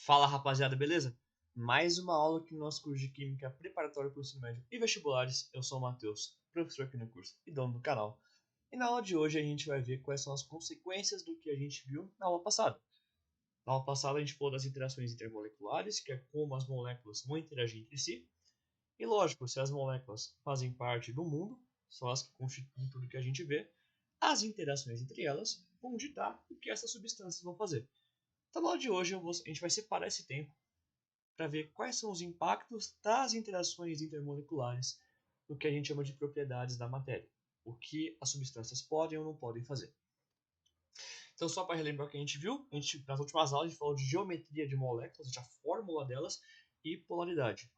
Fala rapaziada, beleza? Mais uma aula aqui no nosso curso de Química preparatório para o ensino médio e vestibulares. Eu sou o Matheus, professor aqui no curso e dono do canal. E na aula de hoje a gente vai ver quais são as consequências do que a gente viu na aula passada. Na aula passada a gente falou das interações intermoleculares, que é como as moléculas vão interagir entre si. E lógico, se as moléculas fazem parte do mundo, são as que constituem tudo que a gente vê, as interações entre elas vão ditar o que essas substâncias vão fazer. Então, na aula de hoje a gente vai separar esse tempo para ver quais são os impactos das interações intermoleculares no que a gente chama de propriedades da matéria, o que as substâncias podem ou não podem fazer. Então, só para relembrar o que a gente viu, nas últimas aulas a gente falou de geometria de moléculas, a fórmula delas e polaridade.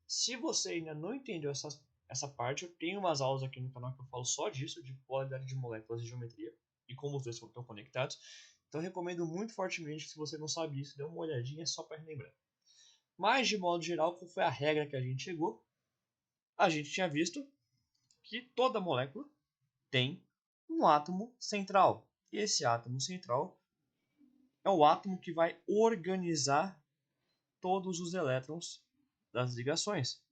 Se você ainda não entendeu essa parte, eu tenho umas aulas aqui no canal que eu falo só disso, de polaridade de moléculas e geometria, e como os dois estão conectados. Então, eu recomendo muito fortemente que, se você não sabe isso, dê uma olhadinha só para relembrar. Mas, de modo geral, qual foi a regra que a gente chegou? A gente tinha visto que toda molécula tem um átomo central. E esse átomo central é o átomo que vai organizar todos os elétrons das ligações.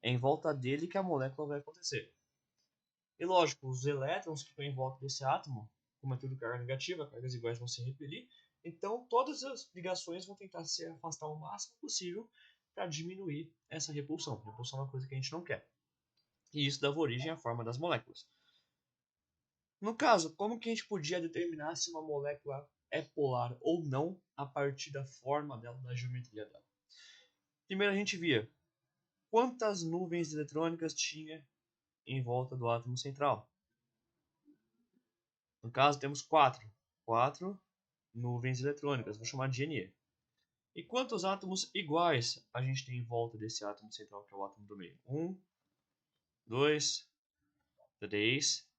É em volta dele que a molécula vai acontecer. E lógico, os elétrons que estão em volta desse átomo, como é tudo carga negativa, cargas iguais vão se repelir, então todas as ligações vão tentar se afastar o máximo possível para diminuir essa repulsão. Repulsão é uma coisa que a gente não quer. E isso dava origem à forma das moléculas. No caso, como que a gente podia determinar se uma molécula é polar ou não a partir da forma dela, da geometria dela? Primeiro a gente via quantas nuvens eletrônicas tinha em volta do átomo central. No caso, temos quatro nuvens eletrônicas, vou chamar de Ne. E quantos átomos iguais a gente tem em volta desse átomo central, que é o átomo do meio? 1, 2, 3,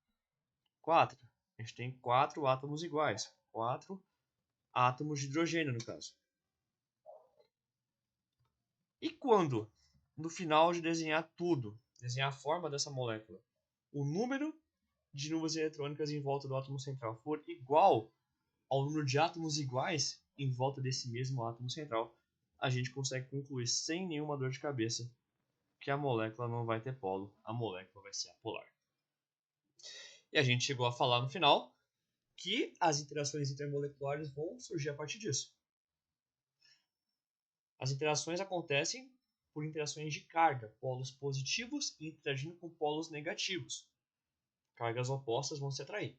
4. A gente tem 4 átomos iguais. 4 átomos de hidrogênio, no caso. E quando, no final de desenhar tudo, desenhar a forma dessa molécula, o número de nuvens eletrônicas em volta do átomo central for igual ao número de átomos iguais em volta desse mesmo átomo central, a gente consegue concluir sem nenhuma dor de cabeça que a molécula não vai ter polo, a molécula vai ser apolar. E a gente chegou a falar no final que as interações intermoleculares vão surgir a partir disso. As interações acontecem por interações de carga, polos positivos interagindo com polos negativos. Cargas opostas vão se atrair.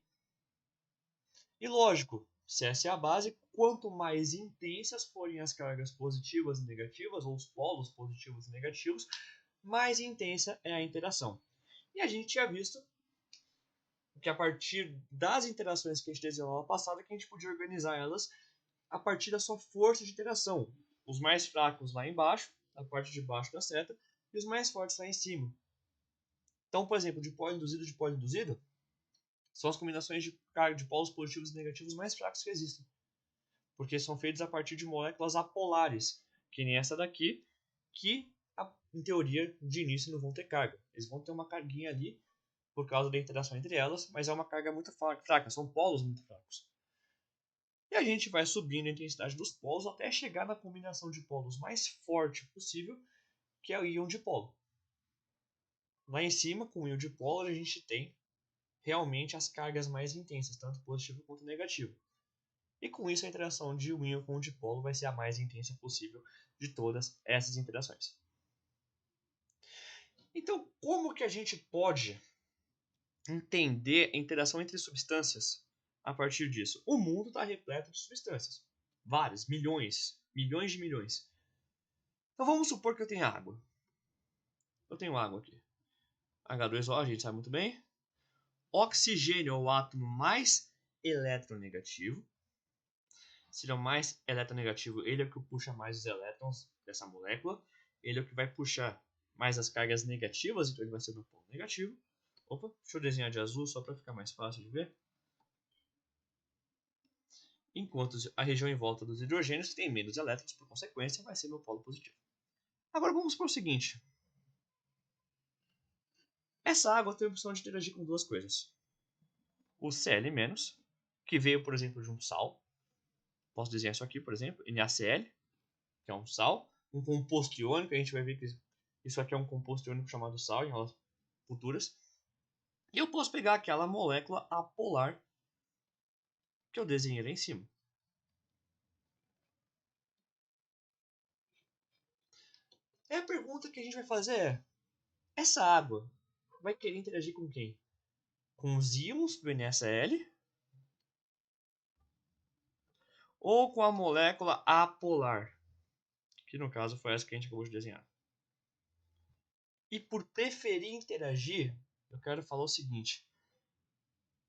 E lógico, se essa é a base, quanto mais intensas forem as cargas positivas e negativas, ou os polos positivos e negativos, mais intensa é a interação. E a gente tinha visto que a partir das interações que a gente desenhou na aula passada, que a gente podia organizar elas a partir da sua força de interação. Os mais fracos lá embaixo, na parte de baixo da seta, e os mais fortes lá em cima. Então, por exemplo, de polo induzido e de polo induzido, são as combinações de carga de polos positivos e negativos mais fracos que existem. Porque são feitos a partir de moléculas apolares, que nem essa daqui, que, em teoria, de início não vão ter carga. Eles vão ter uma carguinha ali, por causa da interação entre elas, mas é uma carga muito fraca, são polos muito fracos. E a gente vai subindo a intensidade dos polos até chegar na combinação de polos mais forte possível, que é o íon dipolo. Lá em cima, com o íon dipolo, a gente tem realmente as cargas mais intensas, tanto positivo quanto negativo. E com isso, a interação de um íon com o dipolo vai ser a mais intensa possível de todas essas interações. Então, como que a gente pode entender a interação entre substâncias a partir disso? O mundo está repleto de substâncias. Várias, milhões de milhões. Então vamos supor que eu tenho água. Eu tenho água aqui. H2O, a gente sabe muito bem. Oxigênio é o átomo mais eletronegativo. Se ele é o mais eletronegativo, ele é o que puxa mais os elétrons dessa molécula. Ele é o que vai puxar mais as cargas negativas, então ele vai ser do polo negativo. Opa, deixa eu desenhar de azul só para ficar mais fácil de ver. Enquanto a região em volta dos hidrogênios tem menos elétrons, por consequência, vai ser meu polo positivo. Agora vamos para o seguinte. Essa água tem a opção de interagir com duas coisas. O Cl-, que veio, por exemplo, de um sal. Posso desenhar isso aqui, por exemplo, NaCl. que é um sal, um composto iônico, a gente vai ver que isso aqui é um composto iônico chamado sal em aulas futuras. E eu posso pegar aquela molécula apolar que eu desenhei lá em cima. E a pergunta que a gente vai fazer é: essa água vai querer interagir com quem? Com os íons do NaCl ou com a molécula apolar, que no caso foi essa que a gente acabou de desenhar. E por preferir interagir, eu quero falar o seguinte: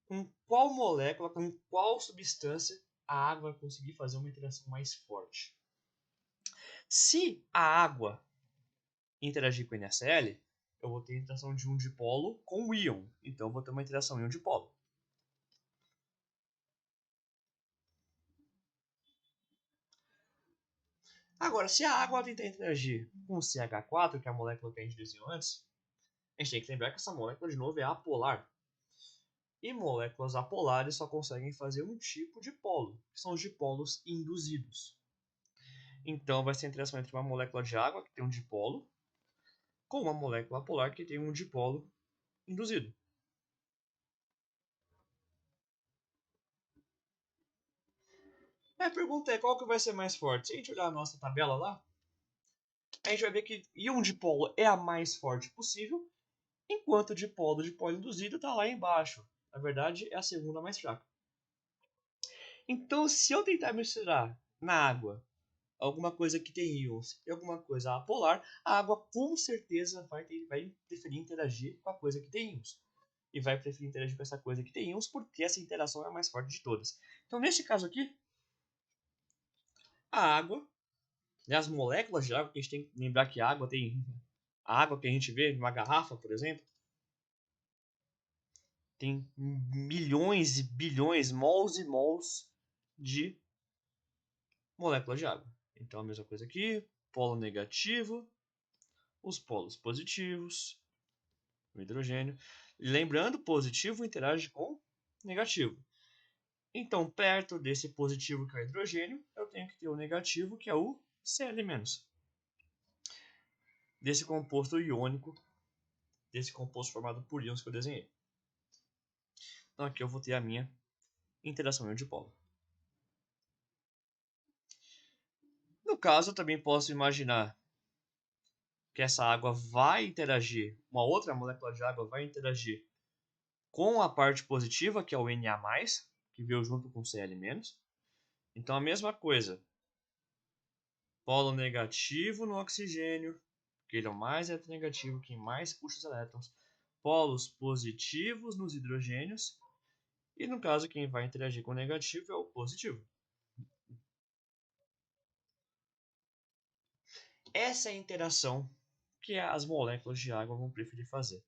com qual molécula, com qual substância a água vai conseguir fazer uma interação mais forte? Se a água interagir com o NaCl, eu vou ter interação de um dipolo com o íon. Então eu vou ter uma interação íon-dipolo. Agora, se a água tentar interagir com o CH4, que é a molécula que a gente desenhou antes, a gente tem que lembrar que essa molécula, de novo, é apolar. E moléculas apolares só conseguem fazer um tipo de polo, que são os dipolos induzidos. Então vai ser a interação entre uma molécula de água, que tem um dipolo, com uma molécula polar, que tem um dipolo induzido. A pergunta é, qual que vai ser mais forte? Se a gente olhar a nossa tabela lá, a gente vai ver que íon dipolo é a mais forte possível, enquanto o dipolo induzido está lá embaixo. Na verdade, é a segunda mais fraca. Então, se eu tentar misturar na água alguma coisa que tem íons e alguma coisa apolar, a água com certeza vai preferir interagir com a coisa que tem íons. E vai preferir interagir com essa coisa que tem íons porque essa interação é a mais forte de todas. Então, neste caso aqui, a água, né, as moléculas de água, que a gente tem que lembrar que a água tem... A água que a gente vê numa garrafa, por exemplo, tem milhões e bilhões, mols e mols de moléculas de água. Então a mesma coisa aqui, polo negativo, os polos positivos, o hidrogênio. Lembrando, positivo interage com negativo. Então, perto desse positivo que é o hidrogênio, eu tenho que ter o negativo, que é o Cl-, desse composto iônico, desse composto formado por íons que eu desenhei. Então aqui eu vou ter a minha interação íon-dipolo. No caso, eu também posso imaginar que essa água vai interagir, uma outra molécula de água vai interagir com a parte positiva, que é o Na+, que veio junto com o Cl-. Então a mesma coisa, polo negativo no oxigênio, que ele é o mais eletronegativo, quem mais puxa os elétrons, polos positivos nos hidrogênios, e no caso quem vai interagir com o negativo é o positivo. Essa é a interação que as moléculas de água vão preferir fazer.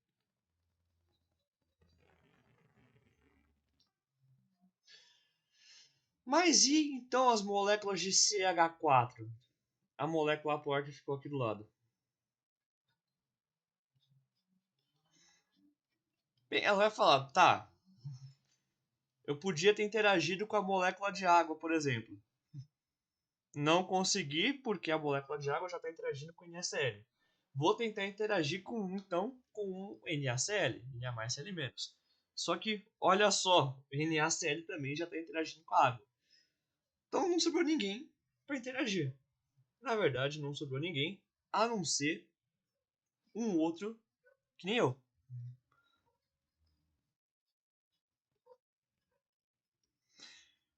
Mas e então as moléculas de CH4? A molécula apolar que ficou aqui do lado. Bem, ela vai falar, tá, eu podia ter interagido com a molécula de água, por exemplo. Não consegui porque a molécula de água já está interagindo com o NaCl. Vou tentar interagir então com o NaCl, Na+Cl-. Só que, olha só, o NaCl também já está interagindo com a água. Então não sobrou ninguém para interagir. Na verdade, não sobrou ninguém, a não ser um outro que nem eu.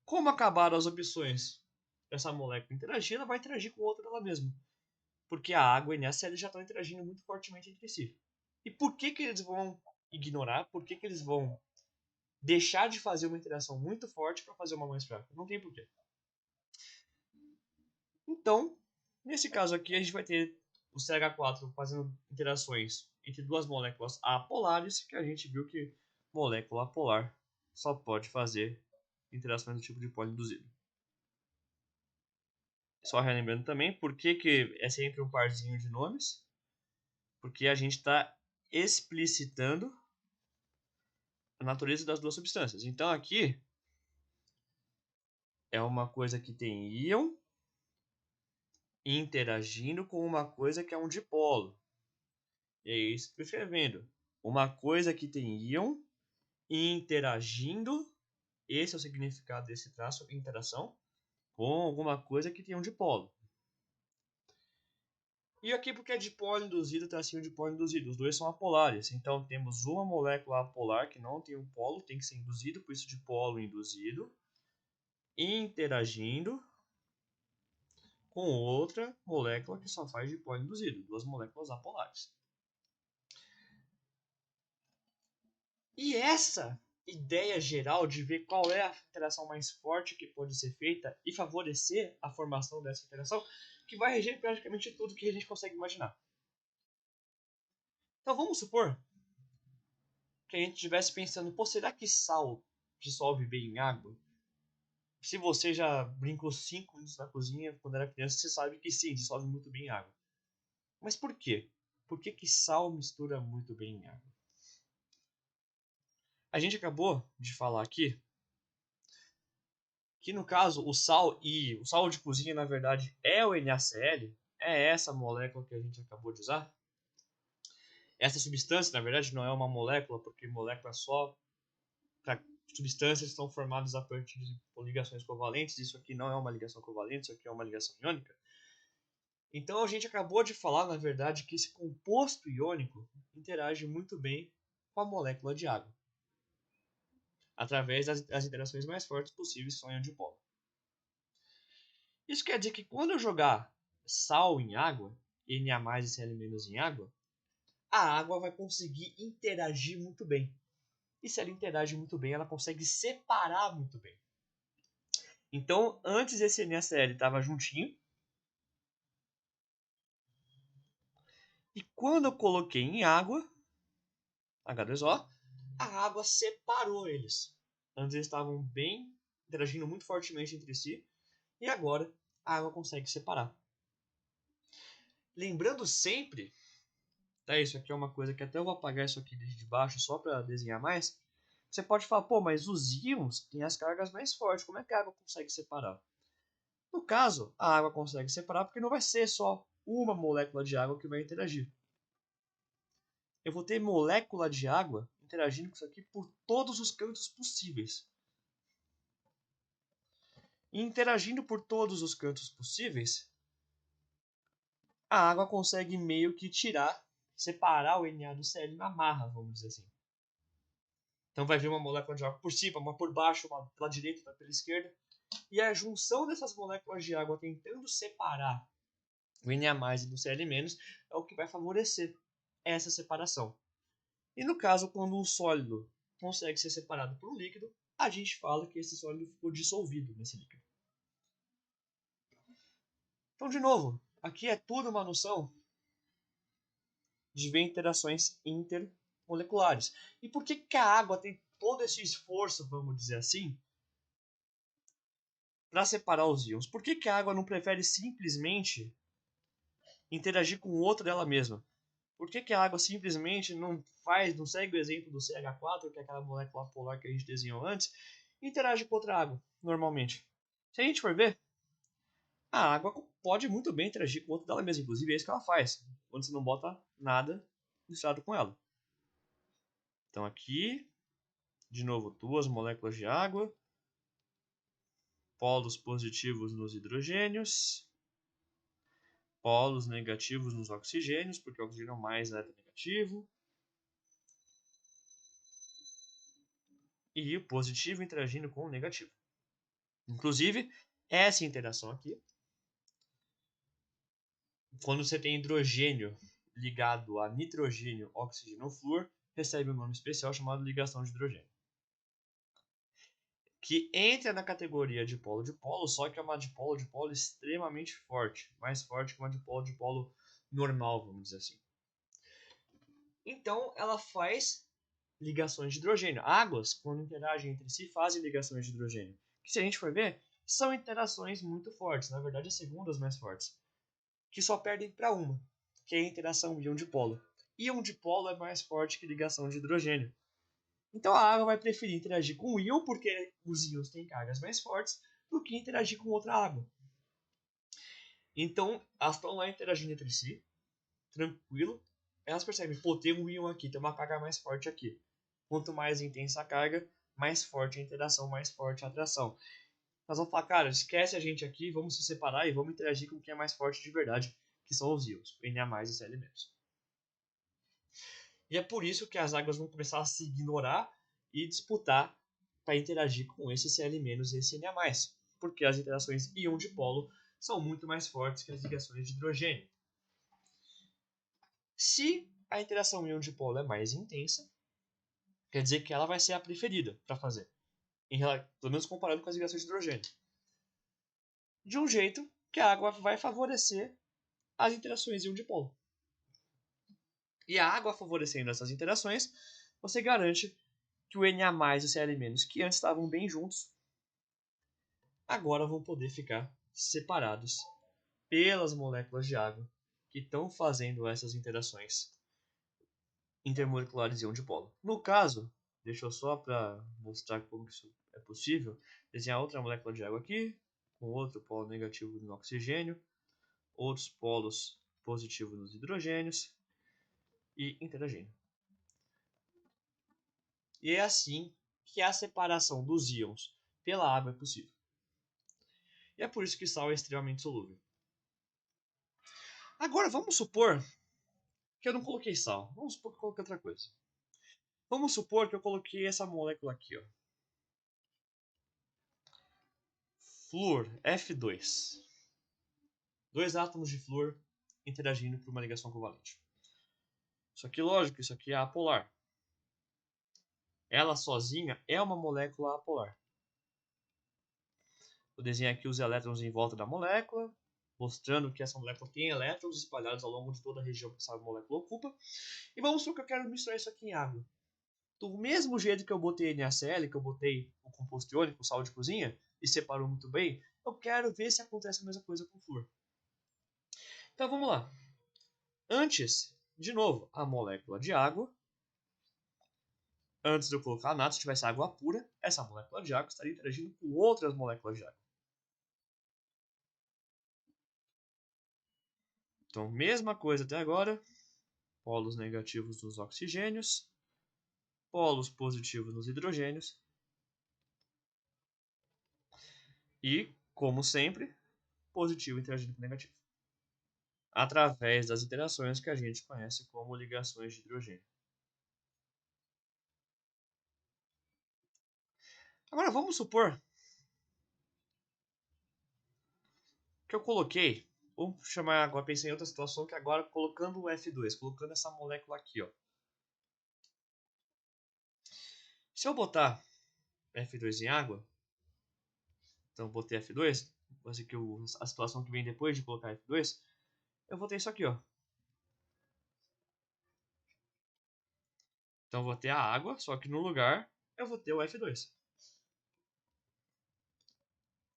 Como acabaram as opções dessa molécula interagir, ela vai interagir com outra dela mesma. Porque a água e a NaCl já estão interagindo muito fortemente entre si. E por que eles vão ignorar? Por que eles vão deixar de fazer uma interação muito forte para fazer uma mais fraca? Não tem porquê. Então, nesse caso aqui, a gente vai ter o CH4 fazendo interações entre duas moléculas apolares, que a gente viu que molécula apolar só pode fazer interações do tipo de polo induzido. Só relembrando também, por que é sempre um parzinho de nomes? Porque a gente está explicitando a natureza das duas substâncias. Então aqui é uma coisa que tem íon interagindo com uma coisa que é um dipolo. E é isso que eu estou escrevendo. Uma coisa que tem íon interagindo, esse é o significado desse traço, interação, com alguma coisa que tem um dipolo. E aqui porque é dipolo induzido, tracinho dipolo induzido. Os dois são apolares. Então temos uma molécula apolar que não tem um polo, tem que ser induzido, por isso dipolo induzido, interagindo com outra molécula que só faz dipolo induzido. Duas moléculas apolares. E essa ideia geral de ver qual é a interação mais forte que pode ser feita e favorecer a formação dessa interação, que vai reger praticamente tudo que a gente consegue imaginar. Então vamos supor que a gente estivesse pensando, pô, será que sal dissolve bem em água? Se você já brincou 5 minutos na cozinha quando era criança, você sabe que sim, dissolve muito bem em água. Mas por quê? Por que sal mistura muito bem em água? A gente acabou de falar aqui que no caso o sal de cozinha na verdade é o NaCl, é essa molécula que a gente acabou de usar. Essa substância na verdade não é uma molécula, porque molécula só para substâncias estão formadas a partir de ligações covalentes. Isso aqui não é uma ligação covalente, isso aqui é uma ligação iônica. Então a gente acabou de falar na verdade que esse composto iônico interage muito bem com a molécula de água, através das interações mais fortes possíveis que são ion dipolo. Isso quer dizer que quando eu jogar sal em água, Na+ e Cl- em água, a água vai conseguir interagir muito bem. E se ela interage muito bem, ela consegue separar muito bem. Então, antes esse NaCl estava juntinho. E quando eu coloquei em água, H2O, a água separou eles. Antes eles estavam bem interagindo muito fortemente entre si. E agora a água consegue separar. Lembrando sempre, tá, isso aqui é uma coisa que até eu vou apagar isso aqui de baixo só para desenhar mais. Você pode falar, pô, mas os íons têm as cargas mais fortes, como é que a água consegue separar? No caso, a água consegue separar porque não vai ser só uma molécula de água que vai interagir. Eu vou ter molécula de água interagindo com isso aqui por todos os cantos possíveis. E interagindo por todos os cantos possíveis, a água consegue meio que separar o Na do Cl na marra, vamos dizer assim. Então vai vir uma molécula de água por cima, uma por baixo, uma pela direita, uma pela esquerda. E a junção dessas moléculas de água tentando separar o Na+ e do Cl- é o que vai favorecer essa separação. E no caso, quando um sólido consegue ser separado por um líquido, a gente fala que esse sólido ficou dissolvido nesse líquido. Então, de novo, aqui é tudo uma noção de ver interações intermoleculares. E por que a água tem todo esse esforço, vamos dizer assim, para separar os íons? Por que a água não prefere simplesmente interagir com outra dela mesma? Por que a água simplesmente não segue o exemplo do CH4, que é aquela molécula polar que a gente desenhou antes, e interage com outra água, normalmente? Se a gente for ver, a água pode muito bem interagir com outra dela mesma, inclusive é isso que ela faz, quando você não bota nada misturado com ela. Então aqui, de novo, duas moléculas de água, polos positivos nos hidrogênios, polos negativos nos oxigênios, porque o oxigênio é o mais negativo, e o positivo interagindo com o negativo. Inclusive, essa interação aqui, quando você tem hidrogênio ligado a nitrogênio, oxigênio ou flúor, recebe um nome especial chamado ligação de hidrogênio. Que entra na categoria de polo, só que é uma dipolo extremamente forte, mais forte que uma dipolo normal, vamos dizer assim. Então, ela faz ligações de hidrogênio. Águas, quando interagem entre si, fazem ligações de hidrogênio. Que se a gente for ver, são interações muito fortes, na verdade, as segundas mais fortes, que só perdem para uma, que é a interação íon-dipolo. Íon-dipolo é mais forte que ligação de hidrogênio. Então a água vai preferir interagir com o íon, porque os íons têm cargas mais fortes, do que interagir com outra água. Então, elas estão lá interagindo entre si, tranquilo. Elas percebem, pô, tem um íon aqui, tem uma carga mais forte aqui. Quanto mais intensa a carga, mais forte a interação, mais forte a atração. Nós vamos falar, cara, esquece a gente aqui, vamos se separar e vamos interagir com o que é mais forte de verdade, que são os íons, o Na+, e Cl-. E é por isso que as águas vão começar a se ignorar e disputar para interagir com esse Cl- e esse Na+, porque as interações íon dipolo são muito mais fortes que as ligações de hidrogênio. Se a interação íon dipolo é mais intensa, quer dizer que ela vai ser a preferida para fazer, pelo menos comparando com as ligações de hidrogênio. De um jeito que a água vai favorecer as interações íon dipolo. E a água favorecendo essas interações, você garante que o Na+, e o Cl-, que antes estavam bem juntos, agora vão poder ficar separados pelas moléculas de água que estão fazendo essas interações intermoleculares íon dipolo. No caso, deixa eu só para mostrar como isso é possível, desenhar outra molécula de água aqui, com outro polo negativo no oxigênio, outros polos positivos nos hidrogênios e interagindo. E é assim que a separação dos íons pela água é possível. E é por isso que sal é extremamente solúvel. Agora, vamos supor que eu não coloquei sal. Vamos supor que eu coloquei outra coisa. Vamos supor que eu coloquei essa molécula aqui, ó. Flúor, F2. Dois átomos de flúor interagindo por uma ligação covalente. Isso aqui, lógico, isso aqui é apolar. Ela sozinha é uma molécula apolar. Eu desenho aqui os elétrons em volta da molécula, mostrando que essa molécula tem elétrons espalhados ao longo de toda a região que essa molécula ocupa. E vamos supor que eu quero misturar isso aqui em água. Do mesmo jeito que eu botei NaCl, que eu botei o composto iônico, o sal de cozinha, e separou muito bem, eu quero ver se acontece a mesma coisa com o flúor. Então vamos lá. Antes, de novo, a molécula de água. Antes de eu colocar nada, se tivesse água pura, essa molécula de água estaria interagindo com outras moléculas de água. Então, mesma coisa até agora. Polos negativos nos oxigênios, polos positivos nos hidrogênios. E, como sempre, positivo interagindo com negativo. Através das interações que a gente conhece como ligações de hidrogênio. Agora vamos supor que eu coloquei, vamos chamar agora, pensei em outra situação, que agora colocando o F2, colocando essa molécula aqui, ó. Se eu botar F2 em água, então eu botei F2, assim que a situação que vem depois de colocar F2, eu vou ter isso aqui, ó. Então eu vou ter a água, só que no lugar eu vou ter o F2.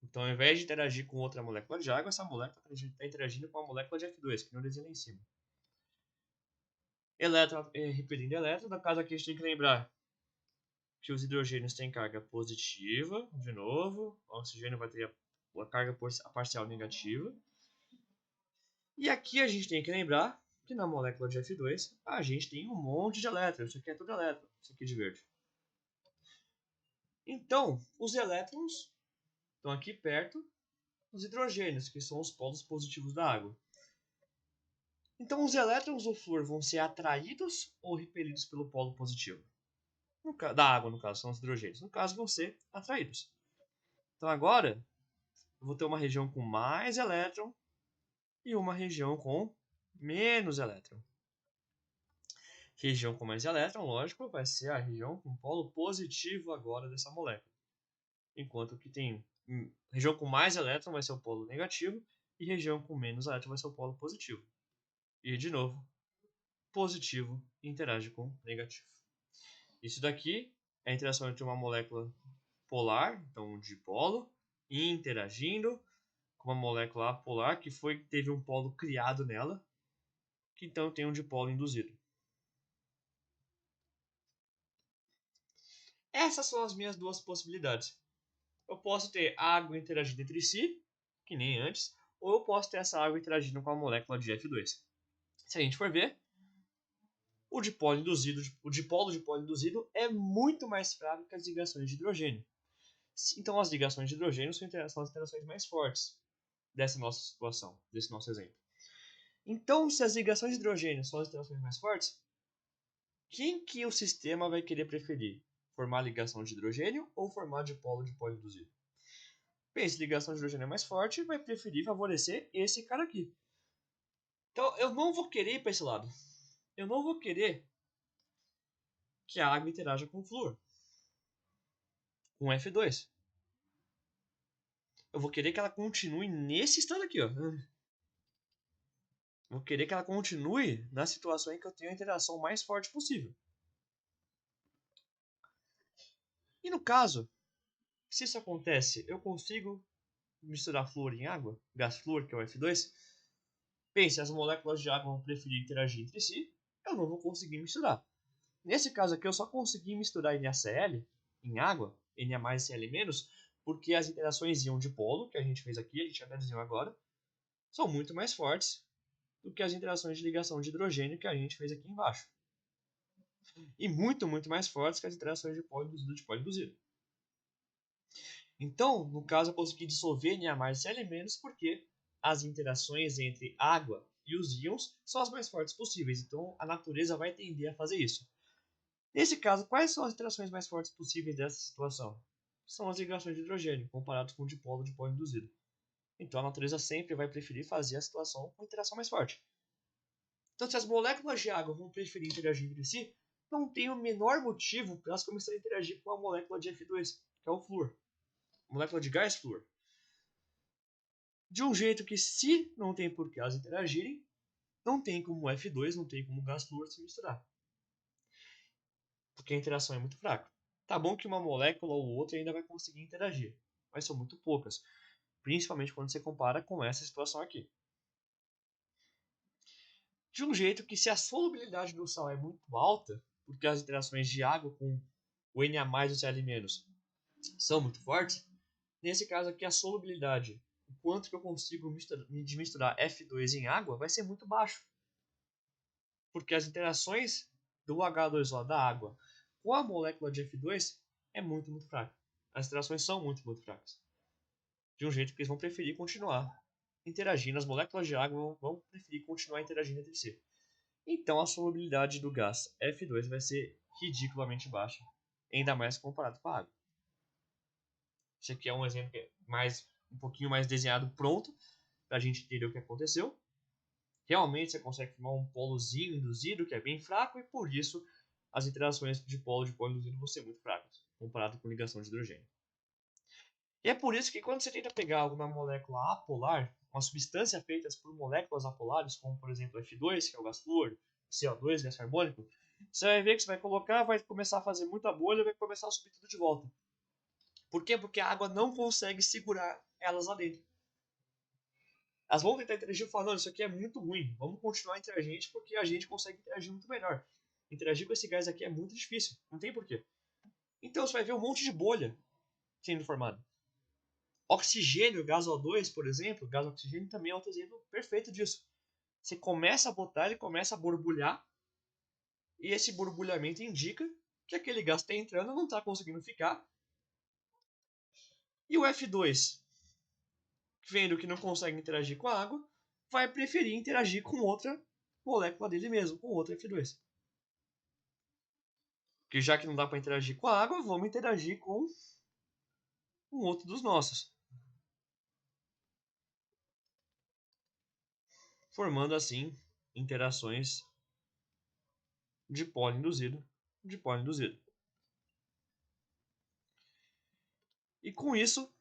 Então, ao invés de interagir com outra molécula de água, essa molécula está interagindo com a molécula de F2, que não desenha lá em cima. Elétron repelindo elétron. No caso aqui, a gente tem que lembrar que os hidrogênios têm carga positiva, de novo. O oxigênio vai ter a carga parcial negativa. E aqui a gente tem que lembrar que na molécula de F2 a gente tem um monte de elétrons. Isso aqui é tudo elétron, isso aqui de verde. Então, os elétrons estão aqui perto dos hidrogênios, que são os polos positivos da água. Então, os elétrons do flúor vão ser atraídos ou repelidos pelo polo positivo? Da água, no caso, são os hidrogênios. No caso, vão ser atraídos. Então, agora, eu vou ter uma região com mais elétron e uma região com menos elétron. Região com mais elétron, lógico, vai ser a região com polo positivo agora dessa molécula. Enquanto que tem região com mais elétron vai ser o polo negativo e região com menos elétron vai ser o polo positivo. E, de novo, positivo interage com negativo. Isso daqui é a interação entre uma molécula polar, então um dipolo, interagindo com uma molécula apolar que teve um polo criado nela, que então tem um dipolo induzido. Essas são as minhas duas possibilidades. Eu posso ter água interagindo entre si, que nem antes, ou eu posso ter essa água interagindo com a molécula de F2. Se a gente for ver, o dipolo de polo induzido é muito mais fraco que as ligações de hidrogênio. Então as ligações de hidrogênio são as interações mais fortes dessa nossa situação, desse nosso exemplo. Então, se as ligações de hidrogênio são as interações mais fortes, quem que o sistema vai querer preferir? Formar ligação de hidrogênio ou formar dipolo de polo induzido? Bem, se ligação de hidrogênio é mais forte, vai preferir favorecer esse cara aqui. Então, eu não vou querer ir para esse lado. Eu não vou querer que a água interaja com o flúor, com F2. Eu vou querer que ela continue nesse estado aqui, ó. Vou querer que ela continue na situação em que eu tenho a interação mais forte possível. E no caso, se isso acontece, eu consigo misturar flúor em água, gás flúor, que é o F2. Bem, se as moléculas de água vão preferir interagir entre si, eu não vou conseguir misturar. Nesse caso aqui, eu só consegui misturar NaCl em água, Na mais e Cl menos, porque as interações íon dipolo, que a gente fez aqui, a gente já desenhou agora, são muito mais fortes do que as interações de ligação de hidrogênio que a gente fez aqui embaixo. E muito, muito mais fortes que as interações de polo induzido de polo induzido. Então, no caso, eu consegui dissolver Na mais e Cl menos porque as interações entre água e os íons são as mais fortes possíveis. Então, a natureza vai tender a fazer isso. Nesse caso, quais são as interações mais fortes possíveis dessa situação? São as ligações de hidrogênio, comparadas com o dipolo de polo induzido. Então, a natureza sempre vai preferir fazer a situação com interação mais forte. Então, se as moléculas de água vão preferir interagir entre si, não tem o menor motivo para elas começarem a interagir com a molécula de F2, que é o flúor. Molécula de gás flúor. De um jeito que, se não tem por que elas interagirem, não tem como F2, não tem como gás flúor se misturar. Porque a interação é muito fraca. Tá bom que uma molécula ou outra ainda vai conseguir interagir, mas são muito poucas. Principalmente quando você compara com essa situação aqui. De um jeito que, se a solubilidade do sal é muito alta, porque as interações de água com o Na mais e o Cl- são muito fortes, nesse caso aqui a solubilidade, o quanto que eu consigo misturar F2 em água, vai ser muito baixo. Porque as interações do H2O da água com a molécula de F2 é muito, muito fraca. As interações são muito, muito fracas. De um jeito que eles vão preferir continuar interagindo, as moléculas de água vão preferir continuar interagindo entre si. Então a solubilidade do gás F2 vai ser ridiculamente baixa, ainda mais comparado com a água. Esse aqui é um exemplo um pouquinho mais desenhado pronto, para a gente entender o que aconteceu. Realmente você consegue formar um polozinho induzido que é bem fraco e por isso as interações de polo induzido vão ser muito fracas, comparado com ligação de hidrogênio. E é por isso que quando você tenta pegar alguma molécula apolar, uma substância feita por moléculas apolares, como por exemplo F2, que é o gás flúor, CO2, gás carbônico, você vai ver que você vai colocar, vai começar a fazer muita bolha e vai começar a subir tudo de volta. Por quê? Porque a água não consegue segurar elas lá dentro. Elas vão tentar interagir e falar, não, isso aqui é muito ruim, vamos continuar entre a gente porque a gente consegue interagir muito melhor. Interagir com esse gás aqui é muito difícil, não tem porquê. Então você vai ver um monte de bolha sendo formada. Oxigênio, gás O2, por exemplo, gás oxigênio também é outro exemplo perfeito disso. Você começa a botar, ele começa a borbulhar, e esse borbulhamento indica que aquele gás está entrando, não está conseguindo ficar. E o F2, vendo que não consegue interagir com a água, vai preferir interagir com outra molécula dele mesmo, com outro F2. Que já que não dá para interagir com a água, vamos interagir com um outro dos nossos. Formando assim interações de polo induzido. E com isso,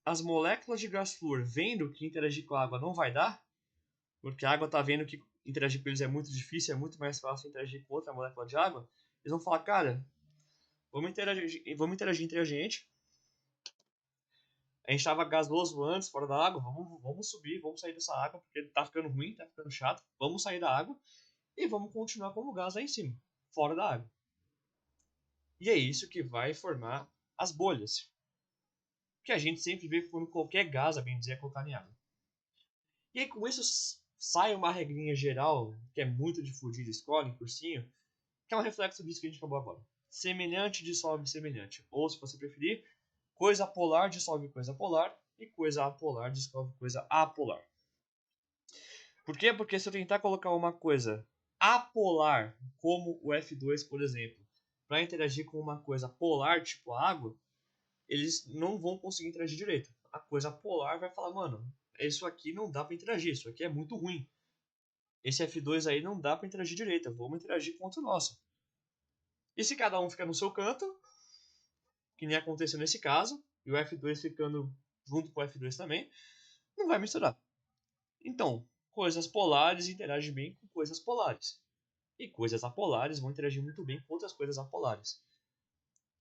as moléculas de gás flúor, vendo que interagir com a água não vai dar, porque a água está vendo que interagir com eles é muito difícil, é muito mais fácil interagir com outra molécula de água, eles vão falar, cara, vamos interagir entre a gente. A gente estava gasoso antes, fora da água, vamos subir, vamos sair dessa água, porque tá ficando ruim, tá ficando chato, vamos sair da água e vamos continuar como gás lá em cima, fora da água. E é isso que vai formar as bolhas, que a gente sempre vê quando qualquer gás, a bem dizer, é colocado em água. E aí, com isso sai uma regrinha geral, que é muito difundida, escola, em cursinho, que é um reflexo disso que a gente acabou agora. Semelhante dissolve semelhante. Ou, se você preferir, coisa polar dissolve coisa polar e coisa apolar dissolve coisa apolar. Por quê? Porque se eu tentar colocar uma coisa apolar, como o F2, por exemplo, para interagir com uma coisa polar, tipo a água, eles não vão conseguir interagir direito. A coisa polar vai falar, mano, isso aqui não dá para interagir, isso aqui é muito ruim. Esse F2 aí não dá para interagir direito, vamos interagir com outro nosso. E se cada um ficar no seu canto, que nem aconteceu nesse caso, e o F2 ficando junto com o F2 também, não vai misturar. Então, coisas polares interagem bem com coisas polares. E coisas apolares vão interagir muito bem com outras coisas apolares.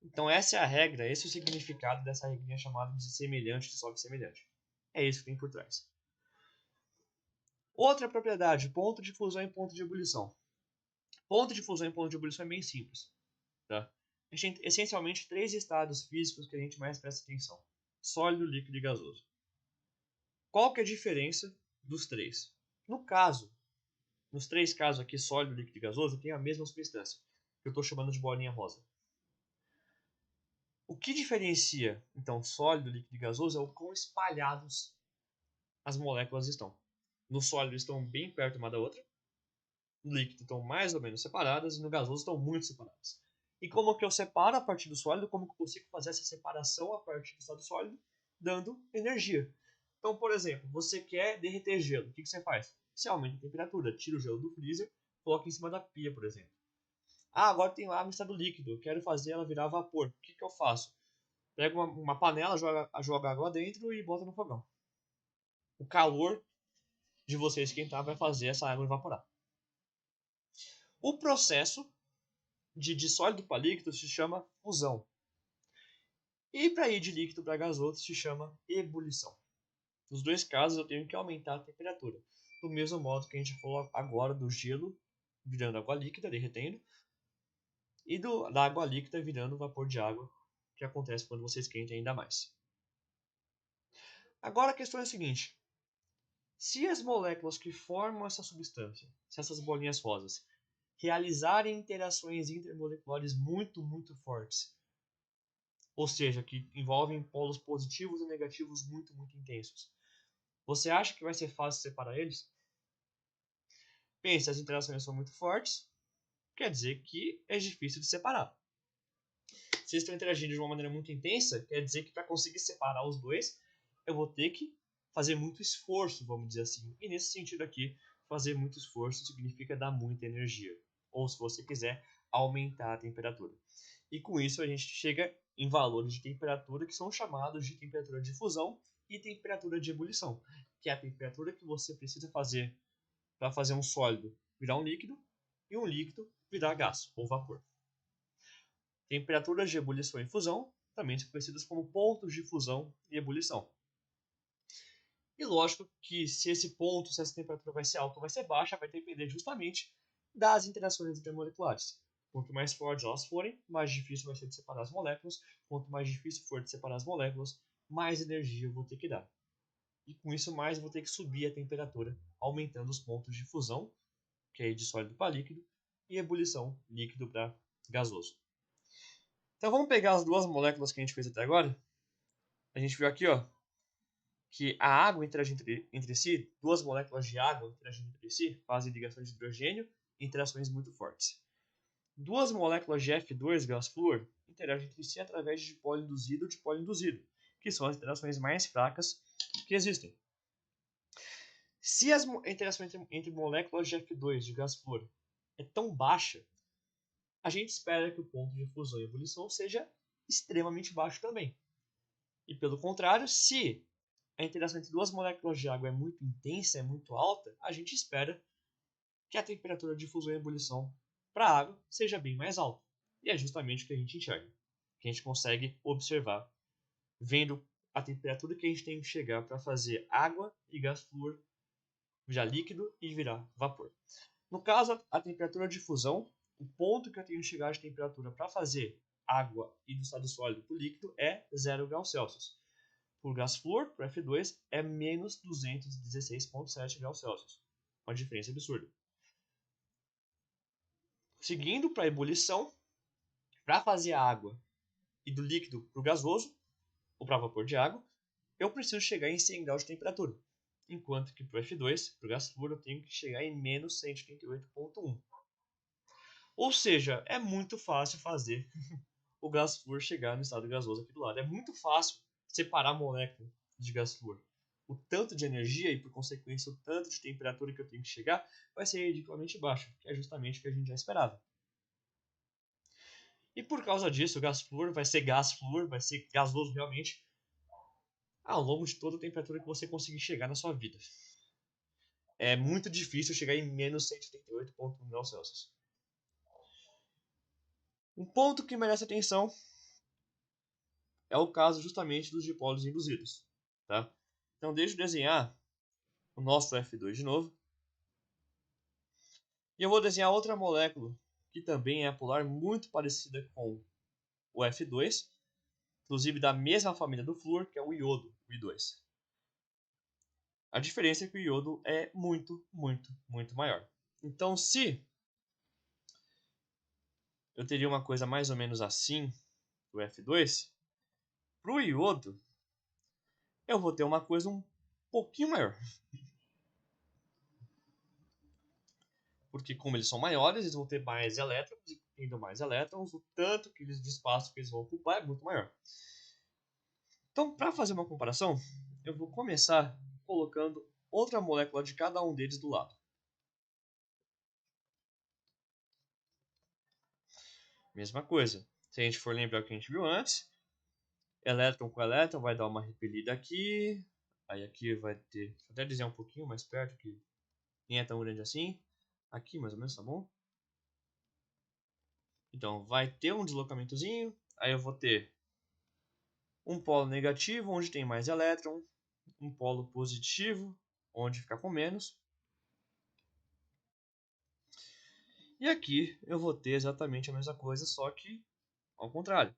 Então essa é a regra, esse é o significado dessa regrinha chamada de semelhante dissolve semelhante. É isso que tem por trás. Outra propriedade, ponto de fusão e ponto de ebulição. Ponto de fusão e ponto de ebulição é bem simples. Tá? A gente tem essencialmente 3 estados físicos que a gente mais presta atenção. Sólido, líquido e gasoso. Qual que é a diferença dos 3? Nos 3 casos aqui, sólido, líquido e gasoso, tem a mesma substância, que eu estou chamando de bolinha rosa. O que diferencia, então, sólido, líquido e gasoso é o quão espalhados as moléculas estão. No sólido estão bem perto uma da outra, no líquido estão mais ou menos separadas e no gasoso estão muito separadas. E como que eu separo a partir do sólido? Como que eu consigo fazer essa separação a partir do estado sólido? Dando energia. Então, por exemplo, você quer derreter gelo. O que você faz? Você aumenta a temperatura, tira o gelo do freezer, coloca em cima da pia, por exemplo. Ah, agora tem água em estado líquido, eu quero fazer ela virar vapor. O que eu faço? Pego uma panela, joga água dentro e bota no fogão. O calor de você esquentar vai fazer essa água evaporar. O processo de sólido para líquido se chama fusão. E para ir de líquido para gasoso se chama ebulição. Nos dois casos eu tenho que aumentar a temperatura. Do mesmo modo que a gente falou agora do gelo virando água líquida, derretendo, e da água líquida virando vapor de água, que acontece quando você esquenta ainda mais. Agora a questão é a seguinte: se as moléculas que formam essa substância, se essas bolinhas rosas, realizarem interações intermoleculares muito, muito fortes, ou seja, que envolvem polos positivos e negativos muito, muito intensos, você acha que vai ser fácil separar eles? Pense, as interações são muito fortes, quer dizer que é difícil de separar. Se eles estão interagindo de uma maneira muito intensa, quer dizer que para conseguir separar os dois, eu vou ter que fazer muito esforço, vamos dizer assim. E nesse sentido aqui, fazer muito esforço significa dar muita energia. Ou, se você quiser, aumentar a temperatura. E com isso a gente chega em valores de temperatura que são chamados de temperatura de fusão e temperatura de ebulição, que é a temperatura que você precisa fazer para fazer um sólido virar um líquido e um líquido virar gás ou vapor. Temperaturas de ebulição e fusão também são conhecidas como pontos de fusão e ebulição. E lógico que se essa temperatura vai ser alta ou vai ser baixa, vai depender justamente das interações intermoleculares. Quanto mais fortes elas forem, mais difícil vai ser de separar as moléculas. Quanto mais difícil for de separar as moléculas, mais energia eu vou ter que dar. E com isso, mais eu vou ter que subir a temperatura, aumentando os pontos de fusão, que é de sólido para líquido, e ebulição, líquido para gasoso. Então vamos pegar as duas moléculas que a gente fez até agora. A gente viu aqui, ó, que a água interage entre si, duas moléculas de água interagindo entre si, fazem ligações de hidrogênio e interações muito fortes. Duas moléculas de F2, gás flúor, interagem entre si através de dipolo induzido ou dipolo induzido, que são as interações mais fracas que existem. Se a interação entre moléculas de F2 de gás flúor é tão baixa, a gente espera que o ponto de fusão e ebulição seja extremamente baixo também. E pelo contrário, se a interação entre duas moléculas de água é muito intensa, é muito alta, a gente espera que a temperatura de fusão e ebulição para a água seja bem mais alta. E é justamente o que a gente enxerga, que a gente consegue observar, vendo a temperatura que a gente tem que chegar para fazer água e gás flúor virar líquido e virar vapor. No caso, a temperatura de fusão, o ponto que eu tenho que chegar de temperatura para fazer água e do estado sólido para o líquido é 0 graus Celsius. por gás flúor, para F2, é menos 216,7 graus Celsius. Uma diferença absurda. Seguindo para a ebulição, para fazer a água e do líquido para o gasoso, ou para vapor de água, eu preciso chegar em 100 graus de temperatura. Enquanto que para o F2, para o gás flúor, eu tenho que chegar em menos 188,1. Ou seja, é muito fácil fazer o gás flúor chegar no estado gasoso aqui do lado. É muito fácil separar a molécula de gás flúor. O tanto de energia e, por consequência, o tanto de temperatura que eu tenho que chegar vai ser ridiculamente baixo, que é justamente o que a gente já esperava. E por causa disso, o gás flúor, vai ser gasoso realmente ao longo de toda a temperatura que você conseguir chegar na sua vida. É muito difícil chegar em menos 188,1 graus Celsius. Um ponto que merece atenção é o caso justamente dos dipólitos induzidos. Tá? Então deixa eu desenhar o nosso F2 de novo. E eu vou desenhar outra molécula que também é polar, muito parecida com o F2, inclusive da mesma família do flúor, que é o iodo, o I2. A diferença é que o iodo é muito, muito, muito maior. Então, se eu teria uma coisa mais ou menos assim, do F2, para o iodo, eu vou ter uma coisa um pouquinho maior. Porque como eles são maiores, eles vão ter mais elétrons, e tendo mais elétrons, o tanto de espaço que eles vão ocupar é muito maior. Então, para fazer uma comparação, eu vou começar colocando outra molécula de cada um deles do lado. Mesma coisa. Se a gente for lembrar o que a gente viu antes, elétron com elétron vai dar uma repelida aqui. Aí aqui vai ter, deixa eu até desenhar um pouquinho mais perto, que nem é tão grande assim. Aqui mais ou menos, tá bom? Então vai ter um deslocamentozinho. Aí eu vou ter um polo negativo, onde tem mais elétron. Um polo positivo, onde fica com menos. E aqui eu vou ter exatamente a mesma coisa, só que ao contrário.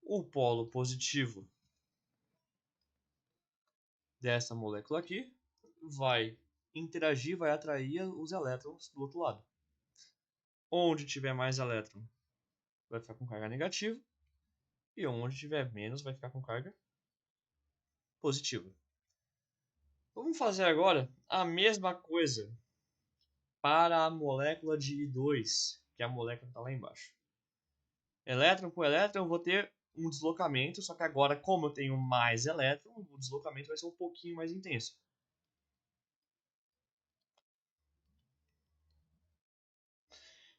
O polo positivo dessa molécula aqui vai interagir, vai atrair os elétrons do outro lado. Onde tiver mais elétron vai ficar com carga negativa, e onde tiver menos vai ficar com carga positiva. Vamos fazer agora a mesma coisa para a molécula de I2, que é a molécula que está lá embaixo. Elétron com elétron eu vou ter um deslocamento, só que agora, como eu tenho mais elétron, o deslocamento vai ser um pouquinho mais intenso.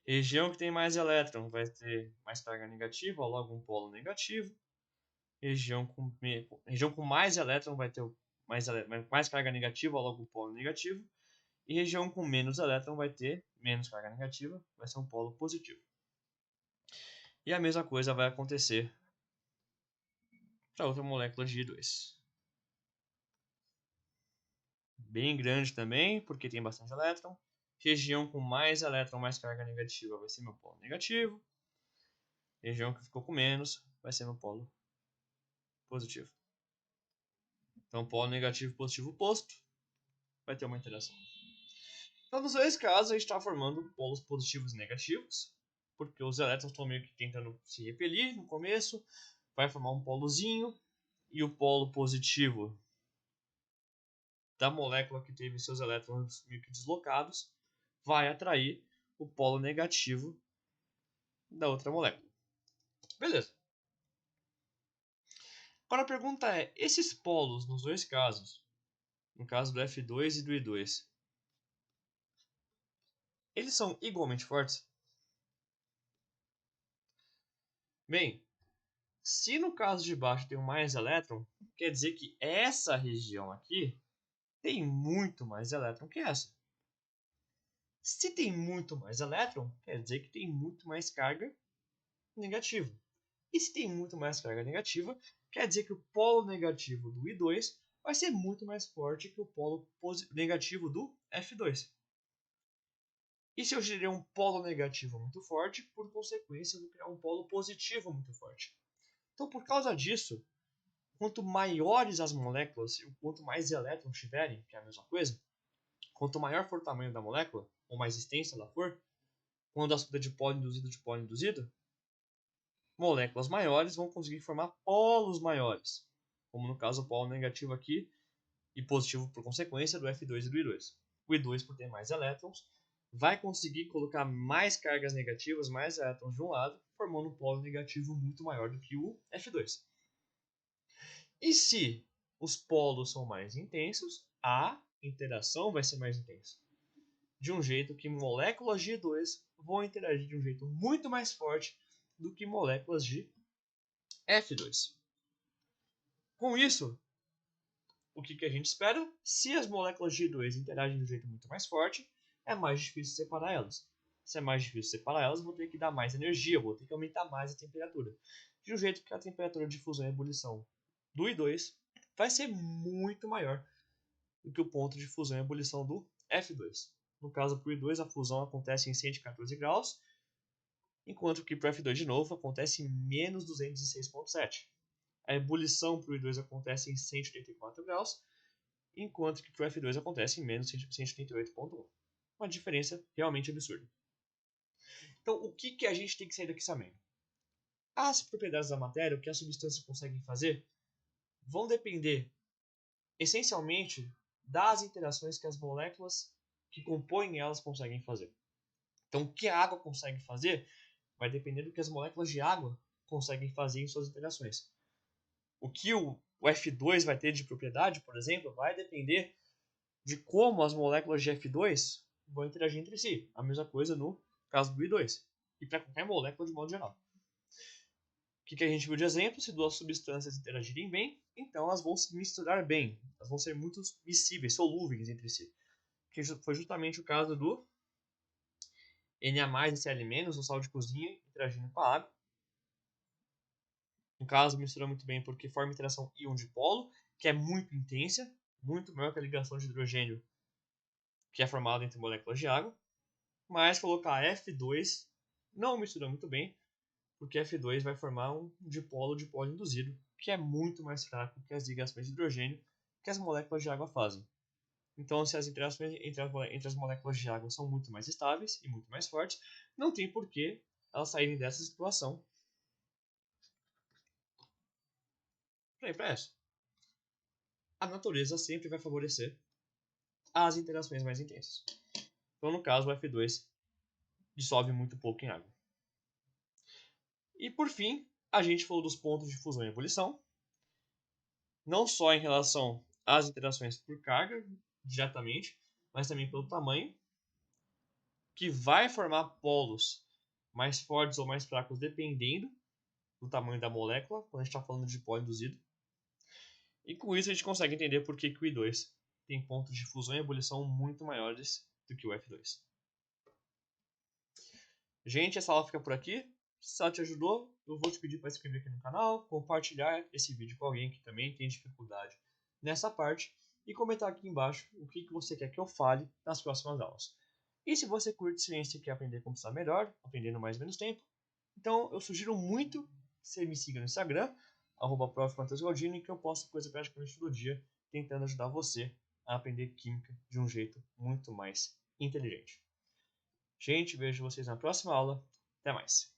Região que tem mais elétron vai ter mais carga negativa, logo um polo negativo. Região com mais elétron vai ter mais carga negativa, logo um polo negativo. E região com menos elétron vai ter menos carga negativa, vai ser um polo positivo. E a mesma coisa vai acontecer para outra molécula de I2. Bem grande também, porque tem bastante elétron. Região com mais elétron, mais carga negativa vai ser meu polo negativo. Região que ficou com menos vai ser meu polo positivo. Então, polo negativo e positivo posto vai ter uma interação. Então, nos dois casos, a gente está formando polos positivos e negativos, porque os elétrons estão meio que tentando se repelir no começo, vai formar um polozinho, e o polo positivo da molécula que teve seus elétrons meio que deslocados vai atrair o polo negativo da outra molécula. Beleza. Agora a pergunta é, esses polos nos dois casos, no caso do F2 e do I2, eles são igualmente fortes? Bem, se no caso de baixo tem mais elétron, quer dizer que essa região aqui tem muito mais elétron que essa. Se tem muito mais elétron, quer dizer que tem muito mais carga negativa. E se tem muito mais carga negativa, quer dizer que o polo negativo do I2 vai ser muito mais forte que o polo negativo do F2. E se eu gerei um polo negativo muito forte, por consequência eu vou criar um polo positivo muito forte. Então, por causa disso, quanto maiores as moléculas, e quanto mais elétrons tiverem, que é a mesma coisa, quanto maior for o tamanho da molécula, ou mais extensa ela for, quando a estuda de polo induzido, moléculas maiores vão conseguir formar polos maiores, como no caso o polo negativo aqui, e positivo por consequência do F2 e do I2. O I2, por ter mais elétrons, vai conseguir colocar mais cargas negativas, mais elétrons de um lado, formando um polo negativo muito maior do que o F2. E se os polos são mais intensos, a interação vai ser mais intensa. De um jeito que moléculas de I2 vão interagir de um jeito muito mais forte do que moléculas de F2. Com isso, o que a gente espera? Se as moléculas de I2 interagem de um jeito muito mais forte, é mais difícil separar elas. Se é mais difícil separar elas, eu vou ter que dar mais energia, vou ter que aumentar mais a temperatura. De um jeito que a temperatura de fusão e ebulição do I2 vai ser muito maior do que o ponto de fusão e ebulição do F2. No caso, para o I2, a fusão acontece em 114 graus, enquanto que para o F2, de novo, acontece em menos 206,7. A ebulição para o I2 acontece em 184 graus, enquanto que para o F2 acontece em menos 138,1. Uma diferença realmente absurda. Então, o que a gente tem que sair daqui sabendo? As propriedades da matéria, o que as substâncias conseguem fazer, vão depender essencialmente das interações que as moléculas que compõem elas conseguem fazer. Então, o que a água consegue fazer vai depender do que as moléculas de água conseguem fazer em suas interações. O que o F2 vai ter de propriedade, por exemplo, vai depender de como as moléculas de F2 vão interagir entre si. A mesma coisa no caso do I2. E para qualquer molécula de modo geral. O que a gente viu de exemplo? Se duas substâncias interagirem bem, então elas vão se misturar bem. Elas vão ser muito miscíveis, solúveis entre si. Que foi justamente o caso do Na e Cl-, o sal de cozinha, interagindo com a água. No caso, mistura muito bem porque forma interação íon-dipolo, que é muito intensa, muito maior que a ligação de hidrogênio que é formada entre moléculas de água. Mas colocar F2 não mistura muito bem, porque F2 vai formar um dipolo induzido, que é muito mais fraco que as ligações de hidrogênio que as moléculas de água fazem. Então, se as interações entre as moléculas de água são muito mais estáveis e muito mais fortes, não tem por que elas saírem dessa situação para ir para essa. A natureza sempre vai favorecer as interações mais intensas. Então, no caso, o F2 dissolve muito pouco em água. E por fim, a gente falou dos pontos de fusão e ebulição, não só em relação às interações por carga, diretamente, mas também pelo tamanho, que vai formar polos mais fortes ou mais fracos dependendo do tamanho da molécula, quando a gente está falando de polo induzido. E com isso a gente consegue entender por que o I2 tem pontos de fusão e ebulição muito maiores do que o F2. Gente, essa aula fica por aqui. Se ela te ajudou, eu vou te pedir para se inscrever aqui no canal, compartilhar esse vídeo com alguém que também tem dificuldade nessa parte e comentar aqui embaixo o que você quer que eu fale nas próximas aulas. E se você curte ciência e quer aprender como estudar melhor, aprendendo mais ou menos tempo, então eu sugiro muito que você me siga no Instagram, @prof.matheusgaldino, que eu posto coisa praticamente todo dia, tentando ajudar você a aprender química de um jeito muito mais inteligente. Gente, vejo vocês na próxima aula. Até mais.